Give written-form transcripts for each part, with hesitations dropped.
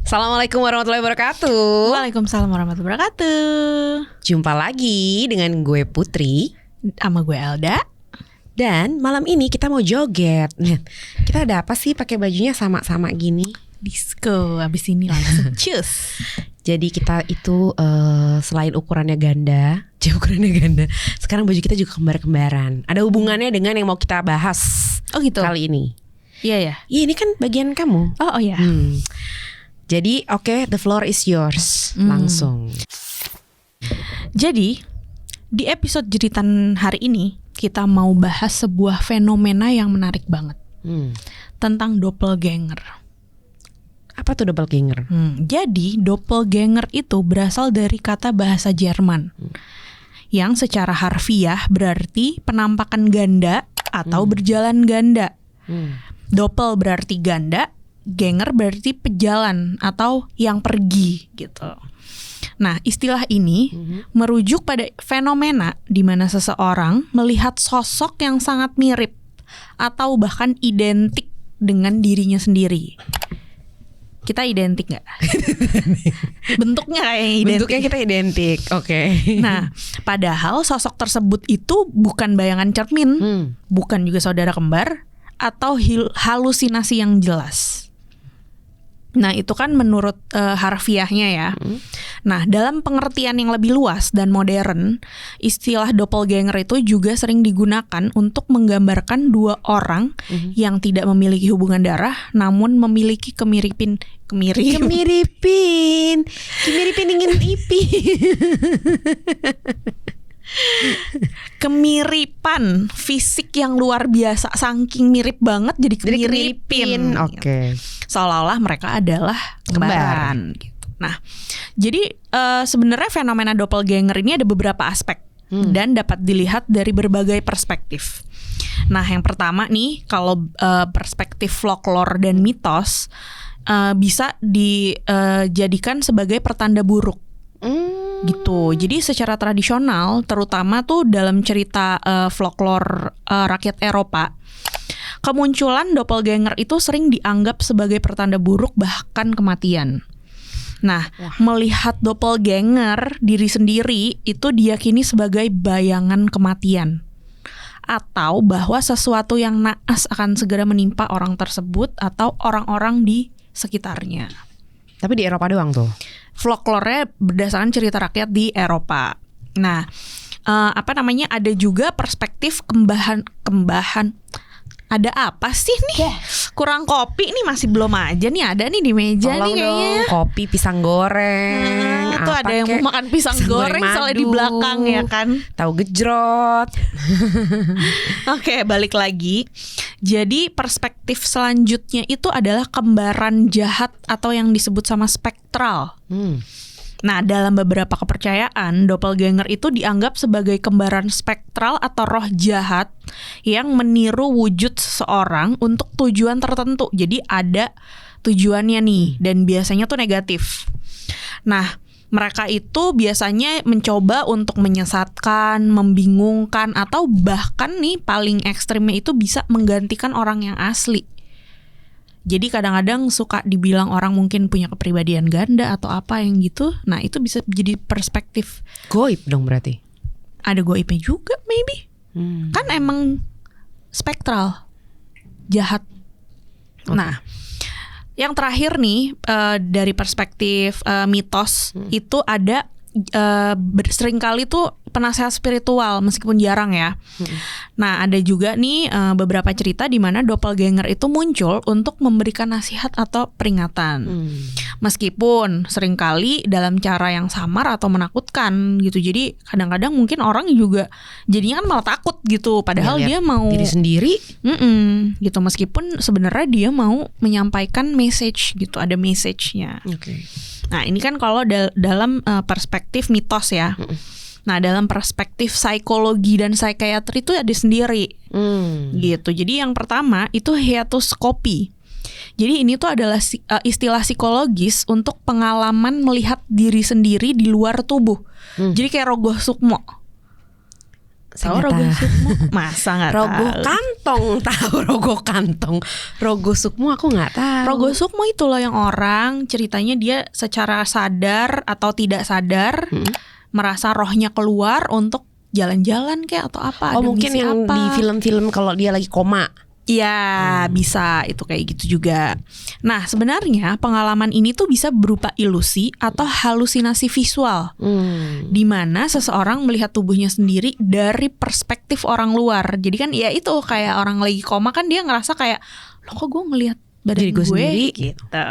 Assalamualaikum warahmatullahi wabarakatuh. Waalaikumsalam warahmatullahi wabarakatuh. Jumpa lagi dengan gue Putri Sama gue Elda. dan malam ini kita mau joget. Kita ada apa sih pakai bajunya sama-sama gini? Disco. Abis ini langsung cus. Jadi kita itu selain ukurannya ganda, sekarang baju kita juga kembar-kembaran. Ada hubungannya dengan yang mau kita bahas Oh gitu. kali ini. Iya ya. Iya, ini kan bagian kamu. Oh ya. Jadi oke, the floor is yours. Langsung. Jadi di episode jeritan hari ini kita mau bahas sebuah fenomena yang menarik banget tentang doppelganger. Apa tuh doppelganger? Jadi doppelganger itu berasal dari kata bahasa Jerman yang secara harfiah berarti penampakan ganda atau berjalan ganda. Doppel berarti ganda, ganger berarti pejalan atau yang pergi gitu. Nah, istilah ini merujuk pada fenomena di mana seseorang melihat sosok yang sangat mirip atau bahkan identik dengan dirinya sendiri. Kita identik nggak? Bentuknya kayak identik. Bentuknya kita identik, oke. Nah, padahal sosok tersebut itu bukan bayangan cermin, bukan juga saudara kembar, atau halusinasi yang jelas. Nah, itu kan menurut harfiahnya ya. Nah, dalam pengertian yang lebih luas dan modern, istilah doppelganger itu juga sering digunakan untuk menggambarkan dua orang yang tidak memiliki hubungan darah, namun memiliki kemiripin ingin ipi. Kemiripan fisik yang luar biasa, saking mirip banget jadi kemiripin. Oke. Seolah-olah mereka adalah kembaran gitu. Nah, jadi sebenarnya fenomena doppelganger ini ada beberapa aspek dan dapat dilihat dari berbagai perspektif. Nah, yang pertama nih, kalau perspektif folklore dan mitos bisa dijadikan sebagai pertanda buruk. Gitu. Jadi secara tradisional, terutama tuh dalam cerita folklore rakyat Eropa, kemunculan doppelganger itu sering dianggap sebagai pertanda buruk bahkan kematian. Nah, melihat doppelganger diri sendiri itu diyakini sebagai bayangan kematian, atau bahwa sesuatu yang naas akan segera menimpa orang tersebut atau orang-orang di sekitarnya. Tapi di Eropa doang tuh? Folklore berdasarkan cerita rakyat di Eropa. Nah, ada juga perspektif kembahan. Ada apa sih nih? Kurang kopi nih, masih belum aja nih, ada nih di meja. Tolong nih kayaknya. Dong, kopi, pisang goreng. Tuh ada yang mau makan pisang goreng soalnya di belakang ya kan. Tahu gejrot. Oke, balik lagi. Jadi perspektif selanjutnya itu adalah kembaran jahat atau yang disebut sama spektral. Nah, dalam beberapa kepercayaan, doppelganger itu dianggap sebagai kembaran spektral atau roh jahat yang meniru wujud seseorang untuk tujuan tertentu. Jadi ada tujuannya nih, dan biasanya tuh negatif. Nah, mereka itu biasanya mencoba untuk menyesatkan, membingungkan, atau bahkan nih paling ekstrimnya itu bisa menggantikan orang yang asli. Jadi kadang-kadang suka dibilang orang mungkin punya kepribadian ganda atau apa yang gitu. Nah, itu bisa jadi perspektif goib dong berarti. Ada goibnya juga maybe. Kan emang spektral, jahat. Nah, yang terakhir nih dari perspektif mitos itu ada seringkali tuh penasehat spiritual meskipun jarang ya. Nah, ada juga nih beberapa cerita di mana doppelganger itu muncul untuk memberikan nasihat atau peringatan. Meskipun seringkali dalam cara yang samar atau menakutkan gitu. Jadi kadang-kadang mungkin orang juga jadinya kan malah takut gitu, padahal dia mau diri sendiri. Gitu, meskipun sebenarnya dia mau menyampaikan message gitu, ada message-nya. Nah, ini kan kalau dalam perspektif mitos ya. Nah, dalam perspektif psikologi dan psikiatri itu ada sendiri. Gitu. Jadi yang pertama itu hiatoskopi. Jadi ini tuh adalah istilah psikologis untuk pengalaman melihat diri sendiri di luar tubuh. Jadi kayak rogoh sukmo. Tahu Rogo Sukmo? Masa nggak tahu? Rogo kantong tahu Rogo kantong. Rogo Sukmo aku nggak tahu. Rogo Sukmo itu loh yang orang ceritanya dia secara sadar atau tidak sadar merasa rohnya keluar untuk jalan-jalan kayak atau apa. Oh mungkin yang apa. di film-film kalau dia lagi koma. Iya bisa itu kayak gitu juga. Nah sebenarnya pengalaman ini tuh bisa berupa ilusi atau halusinasi visual, di mana seseorang melihat tubuhnya sendiri dari perspektif orang luar. Jadi kan ya itu kayak orang lagi koma kan dia ngerasa kayak loh kok gue ngelihat badan Diri gue sendiri gitu.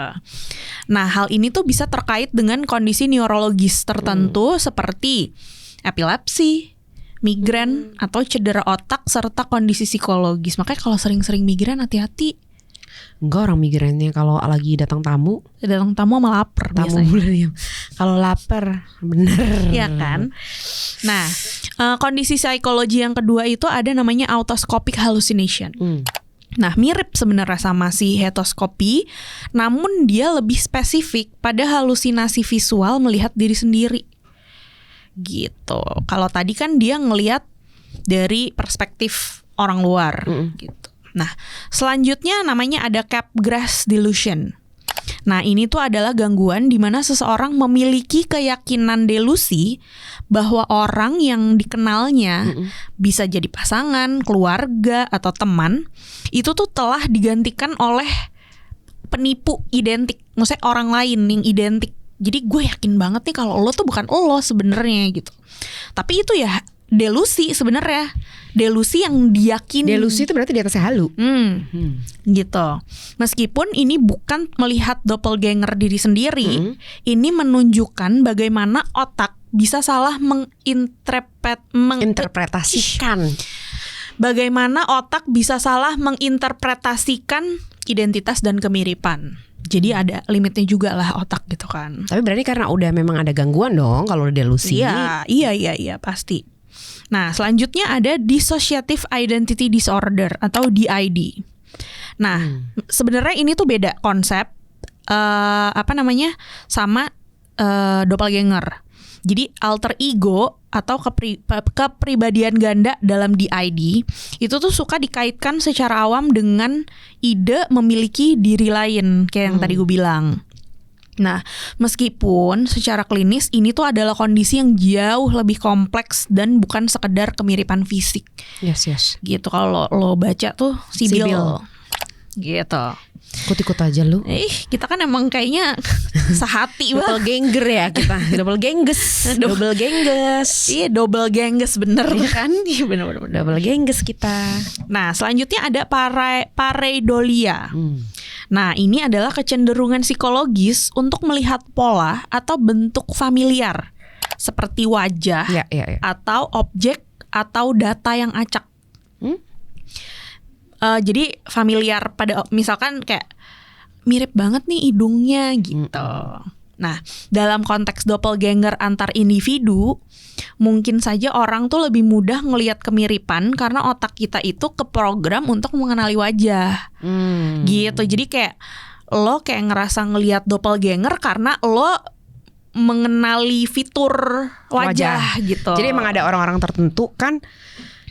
Nah hal ini tuh bisa terkait dengan kondisi neurologis tertentu seperti epilepsi, migran atau cedera otak serta kondisi psikologis. Makanya kalau sering-sering migran hati-hati. Enggak, orang migrannya kalau lagi datang tamu Sama lapar tamu biasanya. bulan kalau lapar bener. Iya kan? Nah, kondisi psikologi yang kedua itu ada namanya autoscopic hallucination. Nah, mirip sebenarnya sama si hetoskopi, namun dia lebih spesifik pada halusinasi visual melihat diri sendiri. Gitu. Kalau tadi kan dia ngelihat dari perspektif orang luar gitu. Nah, selanjutnya namanya ada Capgras delusion. Nah, ini tuh adalah gangguan di mana seseorang memiliki keyakinan delusi bahwa orang yang dikenalnya bisa jadi pasangan, keluarga, atau teman, itu tuh telah digantikan oleh penipu identik. Maksudnya orang lain yang identik. Jadi gue yakin banget nih kalau lo tuh bukan lo sebenarnya gitu. Tapi itu ya delusi sebenarnya. Delusi yang diyakini. Delusi itu berarti di atasnya halu. Gitu. Meskipun ini bukan melihat doppelganger diri sendiri, ini menunjukkan bagaimana otak bisa salah Interpretasikan. Bagaimana otak bisa salah menginterpretasikan identitas dan kemiripan. Jadi ada limitnya juga lah otak gitu kan. Tapi berarti karena udah memang ada gangguan dong kalau udah delusi. Iya pasti. Nah selanjutnya ada dissociative identity disorder atau DID. Nah sebenarnya ini tuh beda konsep sama doppelganger. Jadi alter ego atau kepribadian ganda dalam DID itu tuh suka dikaitkan secara awam dengan ide memiliki diri lain kayak yang tadi gue bilang. Nah, meskipun secara klinis ini tuh adalah kondisi yang jauh lebih kompleks dan bukan sekedar kemiripan fisik. Yes. Gitu kalau lo baca tuh Sibyl. Gitu. Ikut-ikut aja lu. Kita kan emang kayaknya sehati banget. Doppelganger ya kita. Double gengges. Iya, double gengges bener kan? Iya bener. Double gengges kita. Nah, selanjutnya ada pareidolia. Nah, ini adalah kecenderungan psikologis untuk melihat pola atau bentuk familiar seperti wajah atau objek atau data yang acak. Jadi familiar pada misalkan kayak mirip banget nih hidungnya gitu. Nah, dalam konteks doppelganger antar individu, mungkin saja orang tuh lebih mudah ngelihat kemiripan karena otak kita itu keprogram untuk mengenali wajah. Gitu. Jadi kayak lo kayak ngerasa ngelihat doppelganger karena lo mengenali fitur wajah gitu. Jadi emang ada orang-orang tertentu kan.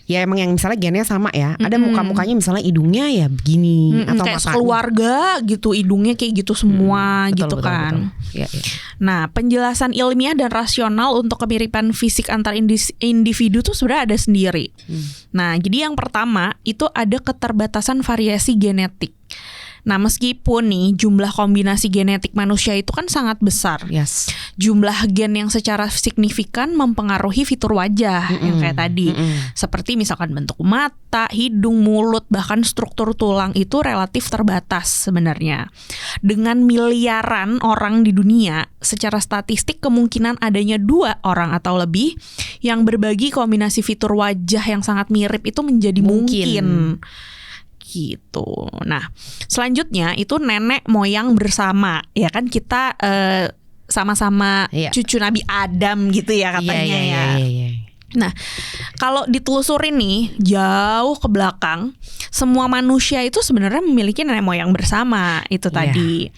Ya emang yang misalnya gennya sama ya. Ada muka-mukanya misalnya hidungnya ya begini atau kayak matanya. Keluarga gitu hidungnya kayak gitu semua gitu kan. Betul. Ya. Nah penjelasan ilmiah dan rasional untuk kemiripan fisik antar individu tuh sebenarnya ada sendiri. Nah jadi yang pertama itu ada keterbatasan variasi genetik. Nah meskipun nih jumlah kombinasi genetik manusia itu kan sangat besar. Yes. Jumlah gen yang secara signifikan mempengaruhi fitur wajah yang kayak tadi. Seperti misalkan bentuk mata, hidung, mulut, bahkan struktur tulang itu relatif terbatas sebenarnya. Dengan miliaran orang di dunia, secara statistik kemungkinan adanya 2 orang atau lebih yang berbagi kombinasi fitur wajah yang sangat mirip itu menjadi mungkin. Gitu. Nah, selanjutnya itu nenek moyang bersama. Ya kan kita sama-sama cucu Nabi Adam gitu ya katanya Iya. Nah, kalau ditelusurin nih jauh ke belakang, semua manusia itu sebenarnya memiliki nenek moyang bersama itu tadi.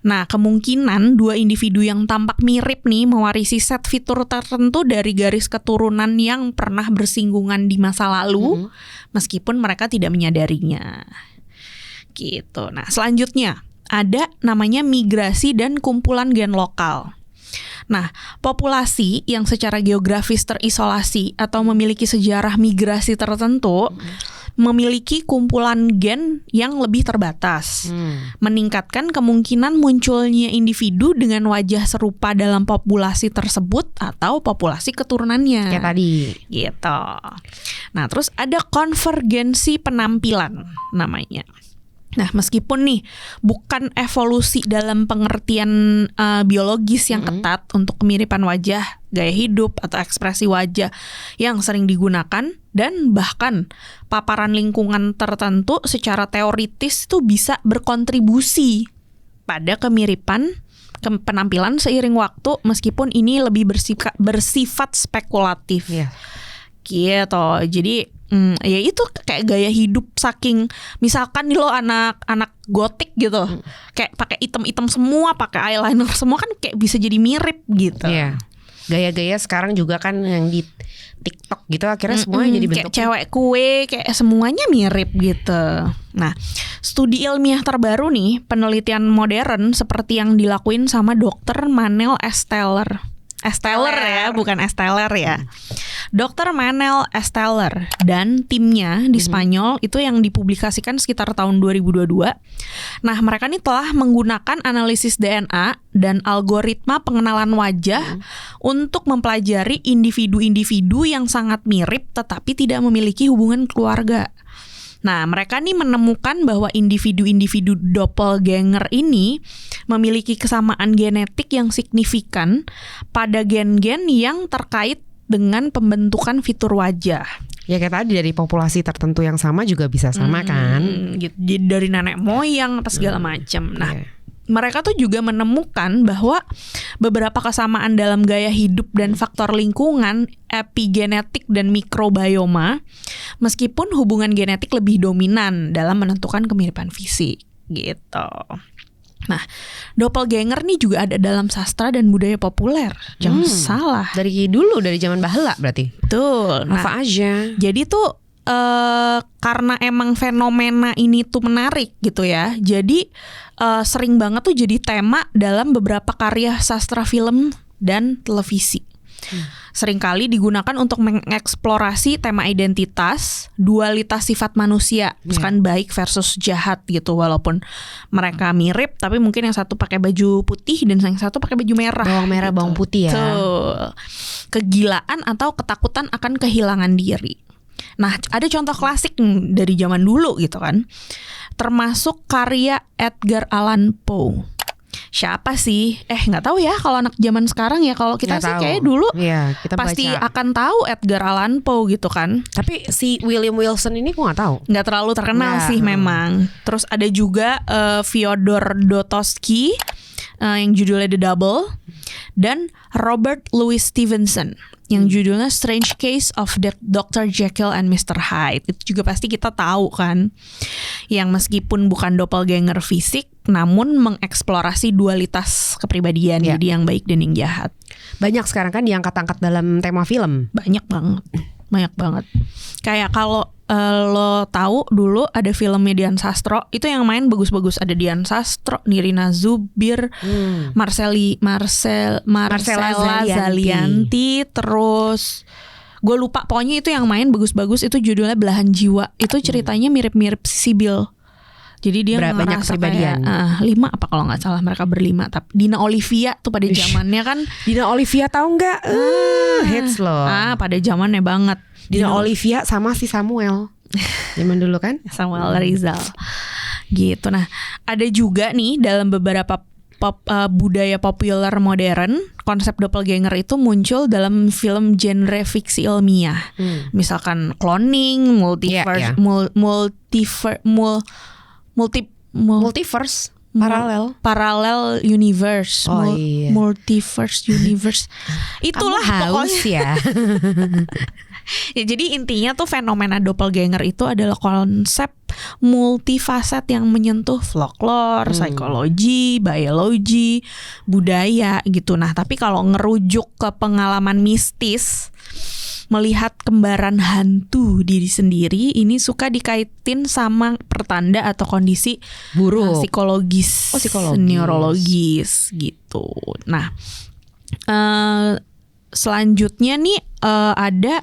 Nah, kemungkinan dua individu yang tampak mirip nih mewarisi set fitur tertentu dari garis keturunan yang pernah bersinggungan di masa lalu, meskipun mereka tidak menyadarinya. Gitu. Nah, selanjutnya ada namanya migrasi dan kumpulan gen lokal. Nah, populasi yang secara geografis terisolasi atau memiliki sejarah migrasi tertentu memiliki kumpulan gen yang lebih terbatas, meningkatkan kemungkinan munculnya individu dengan wajah serupa dalam populasi tersebut atau populasi keturunannya. Kayak tadi. Gitu. Nah, terus ada konvergensi penampilan namanya. Nah, meskipun nih bukan evolusi dalam pengertian biologis yang ketat untuk kemiripan wajah, gaya hidup, atau ekspresi wajah yang sering digunakan, dan bahkan paparan lingkungan tertentu secara teoritis itu bisa berkontribusi pada kemiripan penampilan seiring waktu, meskipun ini lebih bersifat spekulatif. Gitu. Jadi ya itu kayak gaya hidup, saking misalkan nih lo anak gotik gitu, kayak pakai item semua, pakai eyeliner semua, kan kayak bisa jadi mirip gitu. Gaya-gaya sekarang juga kan yang di TikTok gitu akhirnya semuanya jadi bentuk kayak cewek kue, kayak semuanya mirip gitu. Nah, studi ilmiah terbaru nih, penelitian modern seperti yang dilakuin sama Dr. Manel Esteller ya, bukan Esteller ya. Dr. Manel Esteller dan timnya di Spanyol itu yang dipublikasikan sekitar tahun 2022. Nah, mereka ini telah menggunakan analisis DNA dan algoritma pengenalan wajah untuk mempelajari individu-individu yang sangat mirip tetapi tidak memiliki hubungan keluarga. Nah, mereka nih menemukan bahwa individu-individu doppelganger ini memiliki kesamaan genetik yang signifikan pada gen-gen yang terkait dengan pembentukan fitur wajah. Ya kayak tadi dari populasi tertentu yang sama juga bisa sama kan? Gitu. Jadi dari nenek moyang apa segala macam. Nah, mereka tuh juga menemukan bahwa beberapa kesamaan dalam gaya hidup dan faktor lingkungan, epigenetik dan mikrobioma, meskipun hubungan genetik lebih dominan dalam menentukan kemiripan fisik gitu. Nah, doppelganger nih juga ada dalam sastra dan budaya populer. Jangan salah. Dari dulu, dari zaman baheula berarti. Betul. Nah, apa aja. Jadi tuh karena emang fenomena ini tuh menarik gitu ya. Jadi sering banget tuh jadi tema dalam beberapa karya sastra film dan televisi. Seringkali digunakan untuk mengeksplorasi tema identitas, dualitas sifat manusia, misalkan baik versus jahat gitu. Walaupun mereka mirip, tapi mungkin yang satu pakai baju putih dan yang satu pakai baju merah. Bawang merah, gitu. bawang putih ya. Tuh. Kegilaan atau ketakutan akan kehilangan diri. Nah, ada contoh klasik dari zaman dulu gitu kan. Termasuk karya Edgar Allan Poe. Siapa sih? Nggak tahu ya kalau anak zaman sekarang ya. Kalau kita sih kayak dulu kita pasti baca. akan tahu Edgar Allan Poe gitu kan. Tapi si William Wilson ini gue nggak tahu. Nggak terlalu terkenal sih memang. Terus ada juga Fyodor Dostoevsky yang judulnya The Double, dan Robert Louis Stevenson yang judulnya Strange Case of Dr. Jekyll and Mr. Hyde. Itu juga pasti kita tahu kan, yang meskipun bukan doppelganger fisik namun mengeksplorasi dualitas kepribadian, jadi yang baik dan yang jahat. Banyak sekarang kan diangkat-angkat dalam tema film. Banyak banget. Kayak kalau lo tahu dulu ada filmnya Dian Sastro, itu yang main bagus-bagus. Ada Dian Sastro, Nirina Zubir, Marcella Zalianti, terus gue lupa, pokoknya itu yang main bagus-bagus. Itu judulnya Belahan Jiwa. Itu ceritanya mirip-mirip Sibyl. Jadi dia banyak kepribadian. 5 apa kalau nggak salah, mereka berlima. Tapi Dina Olivia tuh pada zamannya kan. Dina Olivia tahu nggak? Hits loh. Pada zamannya banget. Dina Olivia sama si Samuel. Zaman dulu kan? Samuel Rizal. Gitu. Nah, ada juga nih dalam beberapa budaya populer modern, konsep doppelganger itu muncul dalam film genre fiksi ilmiah. Misalkan cloning, multiverse. Parallel universe, Oh, iya. multiverse universe. Itulah Kamu haus pokoknya. ya. Ya, jadi intinya tuh fenomena doppelganger itu adalah konsep multifaset yang menyentuh folklore, psikologi, biologi, budaya gitu. Nah, tapi kalau ngerujuk ke pengalaman mistis, melihat kembaran hantu diri sendiri, ini suka dikaitin sama pertanda atau kondisi Buruk. psikologis, Psikologis. neurologis gitu. Nah, selanjutnya nih ada,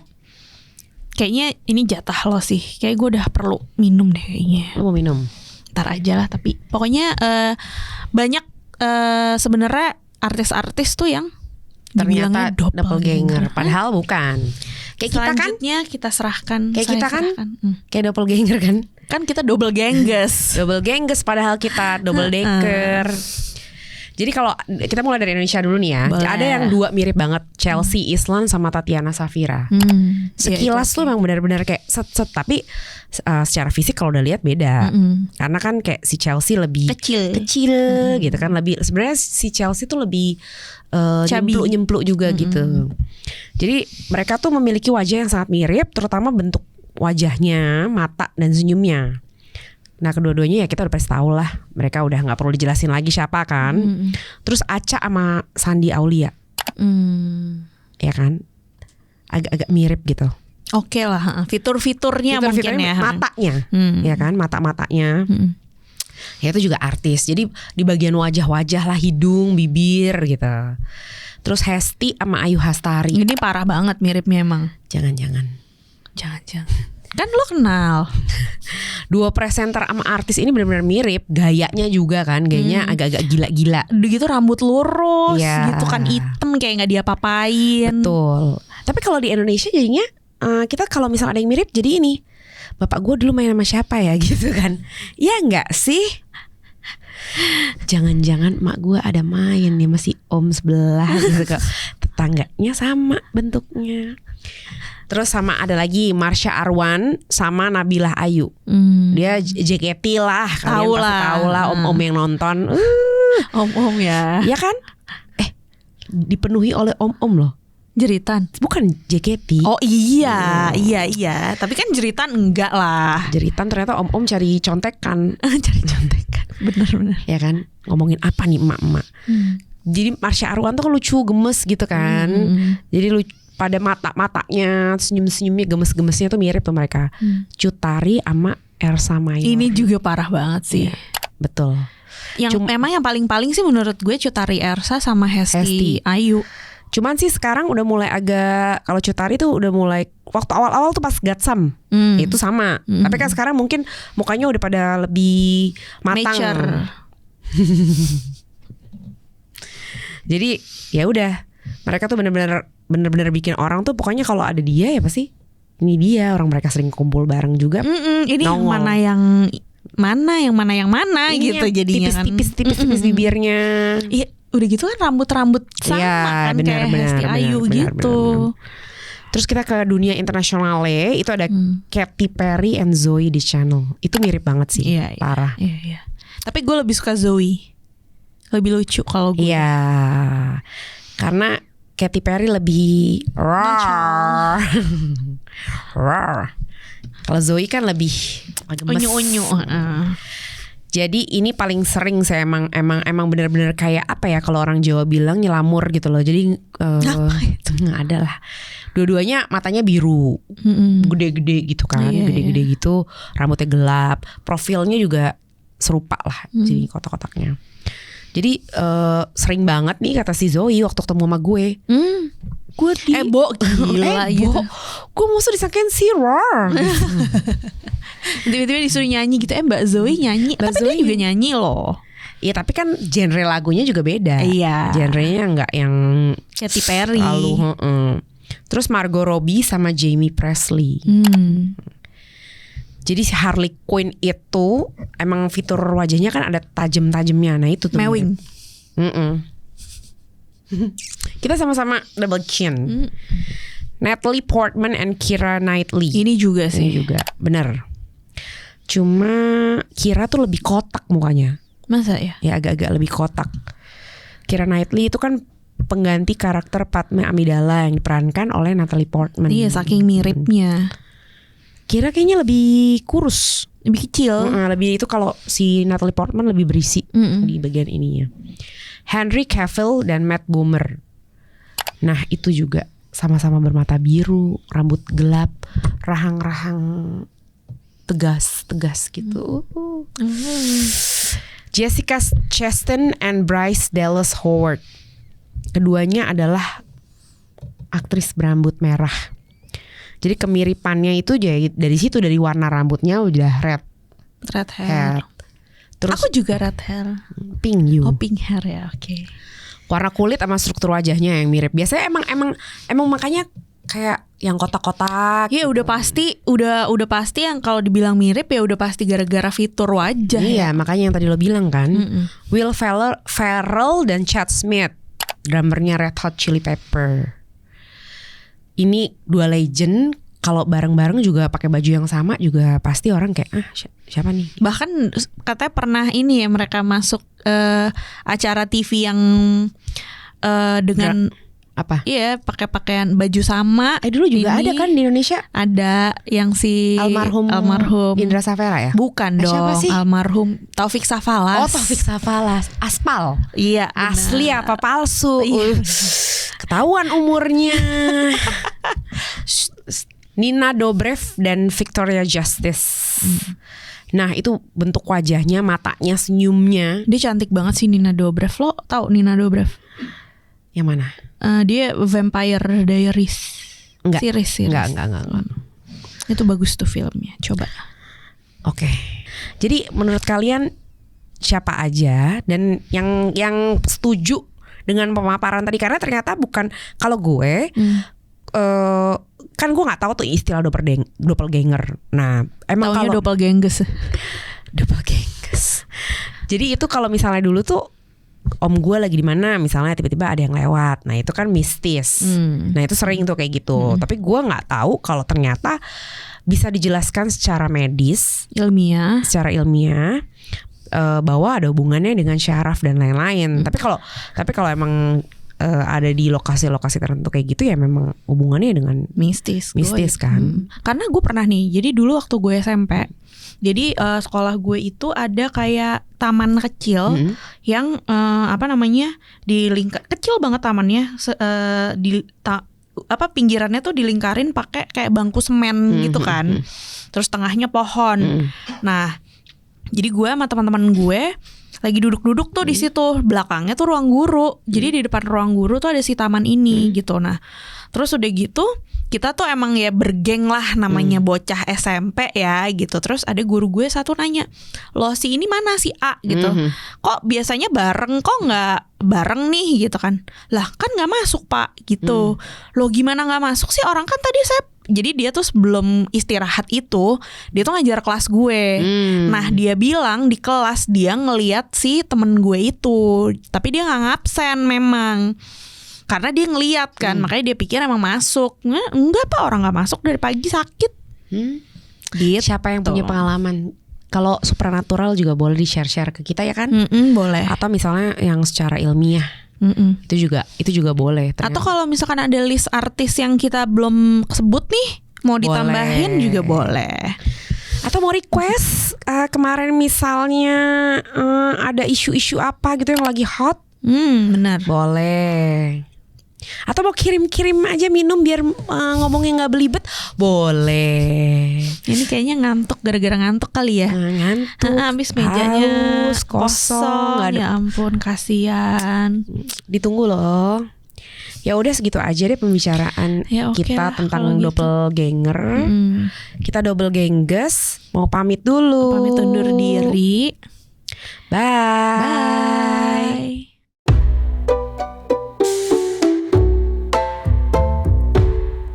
kayaknya ini jatah lo sih, kayak gue udah perlu minum deh kayaknya. Lu mau minum? Ntar aja lah, tapi pokoknya banyak sebenarnya artis-artis tuh yang Ternyata dibilangnya doppelganger, padahal bukan. Kayak kita kan, Selanjutnya kita serahkan. kayak saya kita kan, serahkan. kayak doppelganger kan? Kan kita double gengges. Double gengges padahal kita double decker. Jadi kalau kita mulai dari Indonesia dulu nih ya. Boleh. Ada yang dua mirip banget, Chelsea Islan sama Tatiana Safira. Sekilas tuh emang benar-benar kayak set-set, tapi secara fisik kalau udah lihat beda. Karena kan kayak si Chelsea lebih kecil gitu kan, lebih sebenarnya si Chelsea tuh lebih nyempluk juga gitu. Jadi mereka tuh memiliki wajah yang sangat mirip, terutama bentuk wajahnya, mata dan senyumnya. Nah kedua-duanya ya kita udah pasti tahu lah, mereka udah nggak perlu dijelasin lagi siapa kan. Terus Acha sama Sandi Aulia, ya kan, agak-agak mirip gitu. Oke lah, fitur-fiturnya mungkin ya. Matanya, ya kan, mata-matanya. Ya itu juga artis. Jadi di bagian wajah-wajah lah, hidung, bibir gitu. Terus Hesti sama Ayu Hastari. Ini parah banget miripnya emang. Jangan-jangan. Kan lo kenal. Dua presenter sama artis ini benar-benar mirip. Gayanya juga kan, gayanya agak-agak gila-gila. Udah gitu rambut lurus, Iya. gitu kan hitam kayak nggak diapa-apain. Betul. Tapi kalau di Indonesia jadinya kita kalau misalnya ada yang mirip jadi ini, bapak gue dulu main sama siapa ya gitu kan. Ya enggak sih. Jangan-jangan mak gue ada main nih masih om sebelah gitu kok. Tetangganya sama bentuknya. Terus sama ada lagi Marsha Arwan sama Nabilah Ayu. Dia JKT lah, kalian pasti tahu lah om-om yang nonton. Om-om ya. Ya kan? Dipenuhi oleh om-om loh. Jeritan. Bukan JKT. Oh iya. Tapi kan jeritan enggak lah. Jeritan ternyata om-om cari contekan. Cari contekan. Bener-bener. Ya kan? Ngomongin apa nih emak-emak. Jadi Marsha Arwan tuh kan lucu, gemes gitu kan. Jadi lucu, pada mata-matanya, senyum-senyumnya, gemes-gemesnya tuh mirip tuh mereka. Cut Tari sama Ersa Mayori. Ini juga parah banget sih. Iya, betul. Yang memang yang paling-paling sih menurut gue Cut Tari Ersa sama Hesti Ayu. Cuman sih sekarang udah mulai agak, kalau Cut Tari tuh udah mulai, waktu awal-awal tuh pas Gatsam itu sama. Tapi kan sekarang mungkin mukanya udah pada lebih matang. Mature. Jadi ya udah, mereka tuh bener-bener bikin orang tuh pokoknya kalau ada dia ya pasti ini dia, orang mereka sering kumpul bareng juga. Ini nongol. mana yang mana Ini gitu yang jadinya kan. tipis bibirnya. Iya, udah gitu kan rambut sama Iya, kan benar, kayak Hesti benar, Ayu benar, gitu. benar. Terus kita ke dunia internasional itu ada Katy Perry and Zoe Deschanel. Itu mirip banget sih, Iya, parah. Iya. Tapi gue lebih suka Zoe. Lebih lucu kalau gue. Iya, karena Katy Perry lebih rawr. Kalau Zoe kan lebih gemes. Unyu-unyu. Jadi ini paling sering saya emang benar-benar kayak apa ya, kalau orang Jawa bilang nyelamur gitu loh. Jadi ada lah. Dua-duanya matanya biru, gede-gede gitu kan, gede-gede gitu, rambutnya gelap, profilnya juga serupa lah, jadi kotak-kotaknya. Jadi sering banget nih kata si Zoe waktu ketemu sama gue. Gue Bo, gila gitu. Gue musuh disangkain si Roar. Tiba-tiba disuruh nyanyi gitu. Mbak Zoe nyanyi. Mbak Tapi Zoe dia juga nyanyi loh. Iya tapi kan genre lagunya juga beda. Iya. Genrenya nggak yang Katy Perry. lalu. Terus Margot Robbie sama Jamie Presley. Jadi si Harley Quinn itu emang fitur wajahnya kan ada tajam-tajamnya. Nah itu tuh Mewing. Kita sama-sama double chin. Natalie Portman and Keira Knightley. Ini juga sih. Ini juga bener. Cuma Keira tuh lebih kotak mukanya. Masa ya? Ya agak-agak lebih kotak. Keira Knightley itu kan pengganti karakter Padme Amidala yang diperankan oleh Natalie Portman. Iya, saking miripnya. Kira kayaknya lebih kurus, lebih kecil. Lebih itu kalau si Natalie Portman lebih berisi di bagian ininya. Henry Cavill dan Matt Bomer. Nah itu juga sama-sama bermata biru, rambut gelap, rahang-rahang tegas gitu. Jessica Chastain and Bryce Dallas Howard. Keduanya adalah aktris berambut merah. Jadi kemiripannya itu dari situ, dari warna rambutnya udah red hair. Terus aku juga red hair. Pink you. Oh, pink hair ya, oke. Warna kulit sama struktur wajahnya yang mirip. Biasanya emang makanya kayak yang kotak-kotak. Iya, udah pasti yang kalau dibilang mirip ya udah pasti gara-gara fitur wajah. Iya, makanya yang tadi lo bilang kan. Will Ferrell dan Chad Smith, drummernya Red Hot Chili Pepper. Ini dua legend. Kalau bareng-bareng juga pakai baju yang sama juga pasti orang kayak siapa nih? Bahkan katanya pernah ini ya mereka masuk acara TV yang dengan apa? Iya, pakai pakaian baju sama. Dulu juga ada kan di Indonesia? Ada yang si almarhum Indra Safera ya? Bukan dong. Siapa sih? Almarhum Taufik Safalas. Oh, Taufik Safalas. Aspal. Iya, asli bener. apa palsu? Ketahuan umurnya. Nina Dobrev dan Victoria Justice. Nah itu bentuk wajahnya, matanya, senyumnya. Dia cantik banget sih Nina Dobrev. Lo tau Nina Dobrev? Yang mana? Dia Vampire Diaries. Enggak. Series. Enggak. Itu bagus tuh filmnya. Coba. Oke. Jadi menurut kalian siapa aja dan yang setuju dengan pemaparan tadi, karena ternyata bukan, kalau gue kan gue nggak tahu tuh istilah doppelganger. Nah, emang kalau doppelgangers. Jadi itu kalau misalnya dulu tuh om gue lagi di mana, misalnya tiba-tiba ada yang lewat. Nah, itu kan mistis. Nah, itu sering tuh kayak gitu. Tapi gue nggak tahu kalau ternyata bisa dijelaskan secara medis, secara ilmiah bahwa ada hubungannya dengan syaraf dan lain-lain. Tapi kalau emang ada di lokasi-lokasi tertentu kayak gitu ya memang hubungannya dengan mistis kan. Karena gue pernah nih, jadi dulu waktu gue SMP, jadi sekolah gue itu ada kayak taman kecil yang kecil banget tamannya, pinggirannya tuh dilingkarin pakai kayak bangku semen gitu kan. Terus tengahnya pohon. Nah, jadi gue sama teman-teman gue lagi duduk-duduk tuh di situ, belakangnya tuh ruang guru. Jadi di depan ruang guru tuh ada si taman ini gitu. Nah, terus udah gitu kita tuh emang ya bergeng lah, namanya bocah SMP ya gitu. Terus ada guru gue satu nanya, "Loh, si ini mana, si A?" gitu. "Kok biasanya bareng, kok nggak bareng nih?" gitu kan. "Lah, kan nggak masuk, Pak." gitu. "Loh, gimana nggak masuk sih? Orang kan tadi jadi dia tuh sebelum istirahat itu dia tuh ngajar kelas gue. Nah, dia bilang di kelas dia ngeliat si temen gue itu, tapi dia nggak ngabsen memang, karena dia ngeliat kan. Makanya dia pikir emang masuk. Enggak, Pak, orang nggak masuk dari pagi sakit. Gitu. Siapa yang punya pengalaman? Kalau supranatural juga boleh di-share ke kita ya kan? Boleh. Atau misalnya yang secara ilmiah. Itu juga boleh ternyata. Atau kalau misalkan ada list artis yang kita belum sebut nih, mau ditambahin juga boleh. Atau mau request kemarin misalnya ada isu-isu apa gitu yang lagi hot, benar, boleh. Atau mau kirim-kirim aja minum biar ngomongnya nggak belibet, boleh. Ini kayaknya ngantuk, gara-gara ngantuk kali ya. Ngantuk. Habis mejanya kosong. Ya ampun, kasihan. Ditunggu loh. Ya udah segitu aja deh pembicaraan kita tentang doppelganger. Kita double gengges. Mau pamit dulu. Pamit undur diri. Bye.